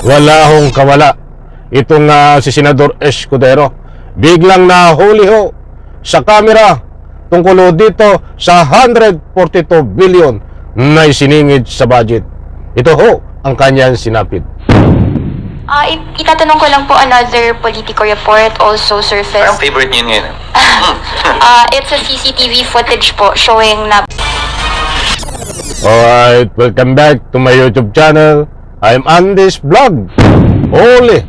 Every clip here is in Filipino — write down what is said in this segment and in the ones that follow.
Wala hong kawala itong si Senador Escudero. Biglang nahuli ho sa kamera tungkol ho dito sa 142 billion na isiningid sa budget. Ito ho ang kanyang sinapit. Itatanong ko lang po, another Politico report also surfaced. Parang favorite niyo ngayon. It's a CCTV footage po showing na... Alright, welcome back to my YouTube channel. I'm Andy's Vlog. Huli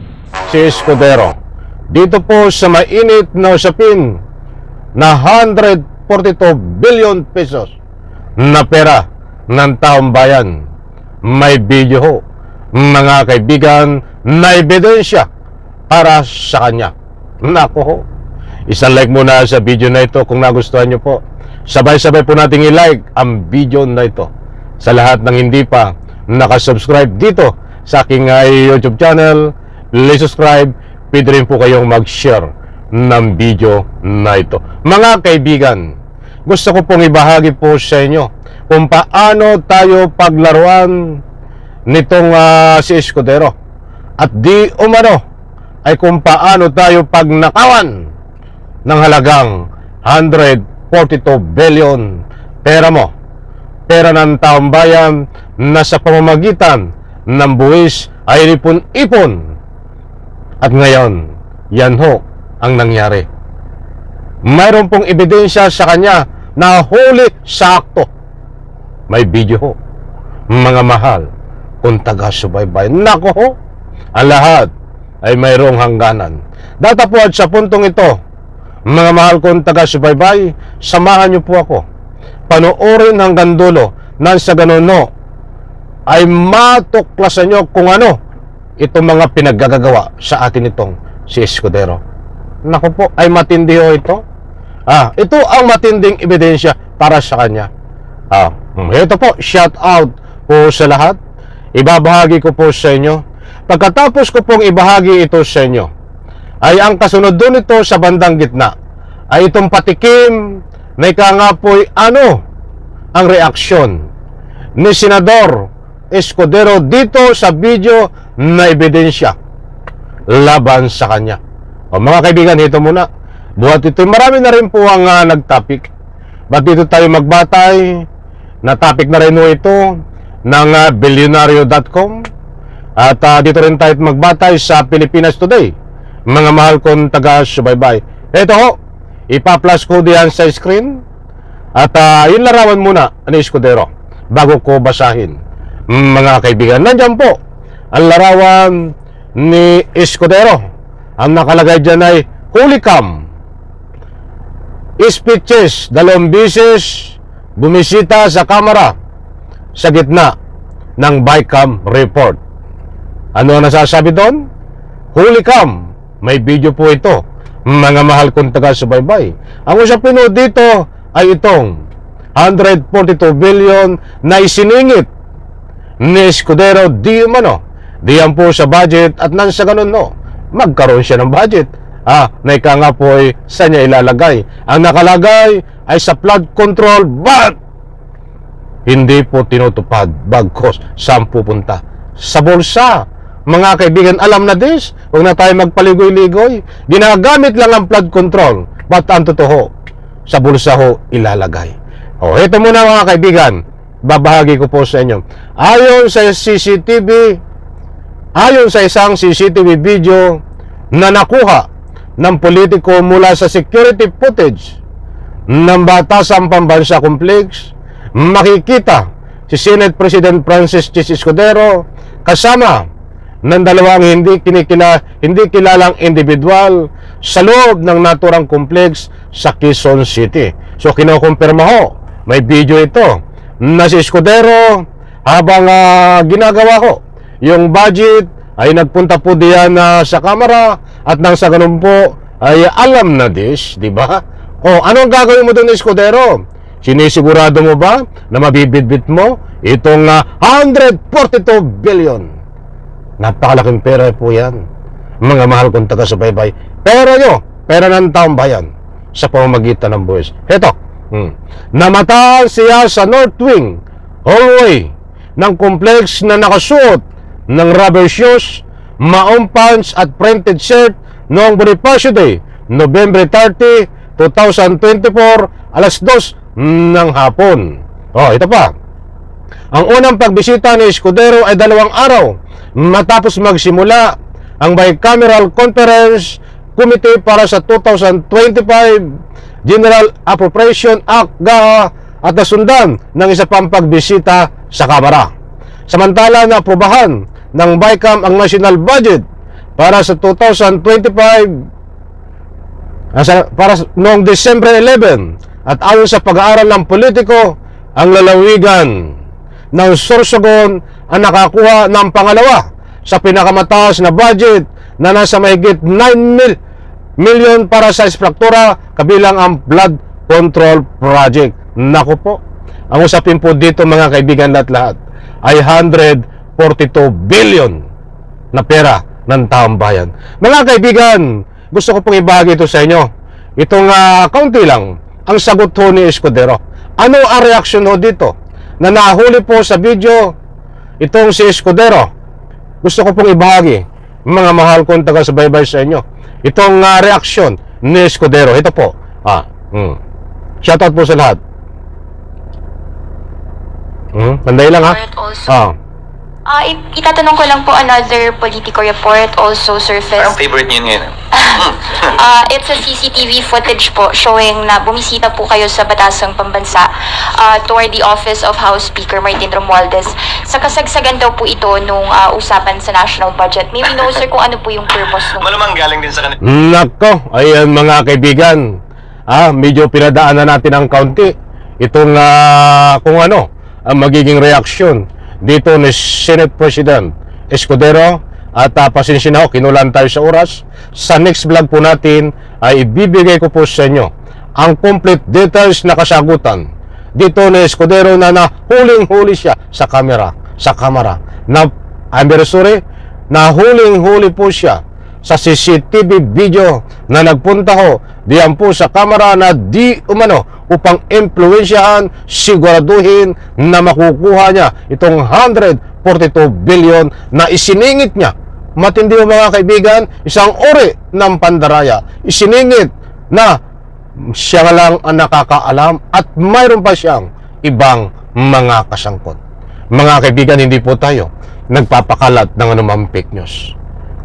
si Escudero dito po sa mainit na usapin na 142 billion pesos na pera ng taong bayan. May video ho, mga kaibigan, na ebidensya para sa kanya. Nako ho, isang like muna sa video na ito kung nagustuhan nyo po. Sabay-sabay po nating i-like ang video na ito. Sa lahat ng hindi pa nakasubscribe dito sa aking YouTube channel, please subscribe. Pwede rin po kayong mag-share ng video na ito. Mga kaibigan, gusto ko pong ibahagi po sa inyo kung paano tayo paglaruan nitong si Escudero, at di umano ay kung paano tayo pagnakawan ng halagang 142 billion pera mo, pera ng taong bayan, na sa pamamagitan ng buwis ay ipon-ipon. At ngayon, yan ho ang nangyari. Mayroon pong ebidensya sa kanya na huli sa akto. May video ho, mga mahal, kung taga-subaybay. Nako ho, ang lahat ay mayroong hangganan. Datapwat sa puntong ito, mga mahal kong taga-subaybay, samahan niyo po ako. Panoorin hanggang dulo, nang sa ganun no, ay matuklasan nyo kung ano itong mga pinaggagawa sa atin itong si Escudero. Naku po, ay matindi ho ito. Ito ang matinding ebidensya para sa kanya. Ito po, shout out po sa lahat. Ibabahagi ko po sa inyo. Pagkatapos ko pong ibahagi ito sa inyo, ay ang kasunod doon ito sa bandang gitna ay itong patikim na ika nga po'y ano ang reaksyon ni Senador Escudero dito sa video na ebidensya laban sa kanya. Mga kaibigan, ito muna. Buhat ito, marami na rin po ang nag-topic. Ba't dito tayo magbatay? Na topic na rin ito ng Billionario.com. At dito rin tayo magbatay sa Pilipinas Today. Mga mahal kong taga-subaybay. Ito ho, ipa-plus ko diyan sa screen. At yun larawan muna ni Escudero bago ko basahin. Mga kaibigan, nandyan po ang larawan ni Escudero. Ang nakalagay dyan ay huli cam. Speeches, 2 beses bumisita sa kamera sa gitna ng BICAM report. Ano ang nasasabi doon? Huli cam. May video po ito. Mga mahal kong taga-subaybay. Ang usapin po dito ay itong 142 billion na isiningit ni Escudero di umano. Diyan po sa budget, at nang sa ganun no, magkaroon siya ng budget. Na ika nga po ay saan niya ilalagay. Ang nakalagay ay sa flood control, but hindi po tinutupad, bagkos saan pupunta? Sa bulsa. Mga kaibigan, alam na this, huwag na tayo magpaligoy-ligoy. Ginagamit lang ang flood control, but ang totoo, sa bulsa ho ilalagay. Ito muna mga kaibigan, babahagi ko po sa inyo. Ayon sa isang CCTV video na nakuha ng politiko mula sa security footage ng Batasan Pambansa Complex, makikita si Senate President Francis Chis Escudero kasama ng dalawang hindi kilalang individual sa loob ng naturang complex sa Quezon City. So kinukumpirma ho, may video ito na si Escudero habang ginagawa ho yung budget ay nagpunta po diyan sa kamera, at nang sa ganun po ay alam na this, di ba? Anong gagawin mo doon, Escudero? Sinisigurado mo ba na mabibitbit mo itong 142 billion? Napakalaking pera po yan. Mga mahal kong taga-subaybay. Pera nyo, pera ng taong bayan sa pamamagitan ng buwis. Ito, namataan siya sa North Wing hallway ng complex na nakasuot ng rubber shoes maong punch at printed shirt noong Bonifacio Day, November 30, 2024, alas 2 ng hapon. Ito pa. Ang unang pagbisita ni Escudero ay 2 araw matapos magsimula ang Bicameral Conference Committee para sa 2025 General Appropriation Act at nasundan ng isa pang pagbisita sa Kamara. Samantala na aprobahan ng BICAM ang national budget para sa 2025 para noong December 11 at ayon sa pag-aaral ng politiko, ang lalawigan ng Sorsogon ang nakakuha ng pangalawa sa pinakamataas na budget na nasa mahigit 9 million para sa infrastruktura kabilang ang flood control project. Naku po, ang usapin po dito mga kaibigan lahat ay 142 billion na pera ng taong bayan. Mga kaibigan, gusto ko pong ibahagi ito sa inyo. Itong kaunti lang ang sagot ho ni Escudero. Ano ang reaksyon ho dito? Na nahuli po sa video itong si Escudero. Gusto ko pong ibahagi, mga mahal kong taga-subaybay sa inyo, itong reaksyon ni Escudero. Ito po. Shoutout po sa lahat. Panday lang ha. Itatanong ko lang po, another Politico report also surfaced. Parang favorite niyo ngayon. It's a CCTV footage po showing na bumisita po kayo sa Batasang Pambansa toward the office of House Speaker Martin Romualdez. Sa kasagsagan daw po ito nung usapan sa national budget. Maybe know, sir, kung ano po yung purpose nung... Malamang galing din sa kanila. Nako, ayan mga kaibigan. Medyo pinadaanan natin ang kaunti. Itong kung ano ang magiging reaksyon dito ni Senate President Escudero. At pasensya na ho, kinulan tayo sa oras. Sa next vlog po natin ay ibibigay ko po sa inyo ang complete details na kasagutan dito ni Escudero na huling-huli siya sa kamera. Na huling-huli po siya sa CCTV video na nagpunta ho diyan po sa kamera na di umano upang impluwensyahan, siguraduhin na makukuha niya itong 142 billion na isiningit niya. Matindi mo mga kaibigan, isang uri ng pandaraya. Isiningit na siya lang ang nakakaalam at mayroon pa siyang ibang mga kasangkot. Mga kaibigan, hindi po tayo nagpapakalat ng anumang fake news.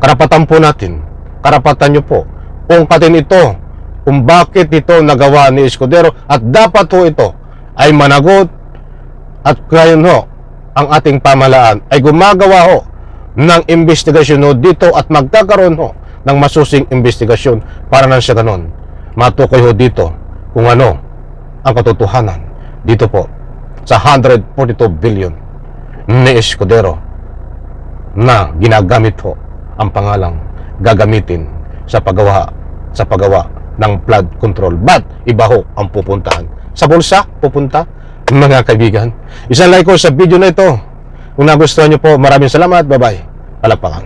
Karapatan po natin, karapatan nyo po, ungkatin ito kung bakit ito nagawa ni Escudero at dapat ho ito ay managot at ngayon ho, ang ating pamahalaan ay gumagawa ho ng investigasyon ho dito at magkakaroon ho ng masusing investigasyon para nang sa ganon matukoy ho dito kung ano ang katotohanan dito po sa 142 billion ni Escudero na ginagamit ho ang pangalang gagamitin sa paggawa ng flood control. But iba ho ang pupuntahan. Sa bulsa pupunta, mga kaibigan. Isang like ko sa video na ito. Kung nagustuhan nyo po, maraming salamat. Bye-bye. Palakpakan.